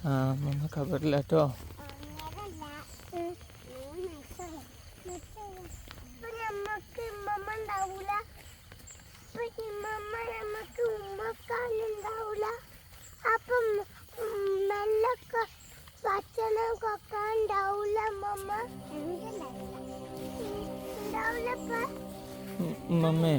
അമ്മമ്മ കബറില്ല കേട്ടോ. അപ്പം മെല്ലൊക്കെ ഭക്ഷണം കൊക്കാൻ ഉണ്ടാവൂല മമ്മ. ഉണ്ടാവൂലപ്പ മമ്മേ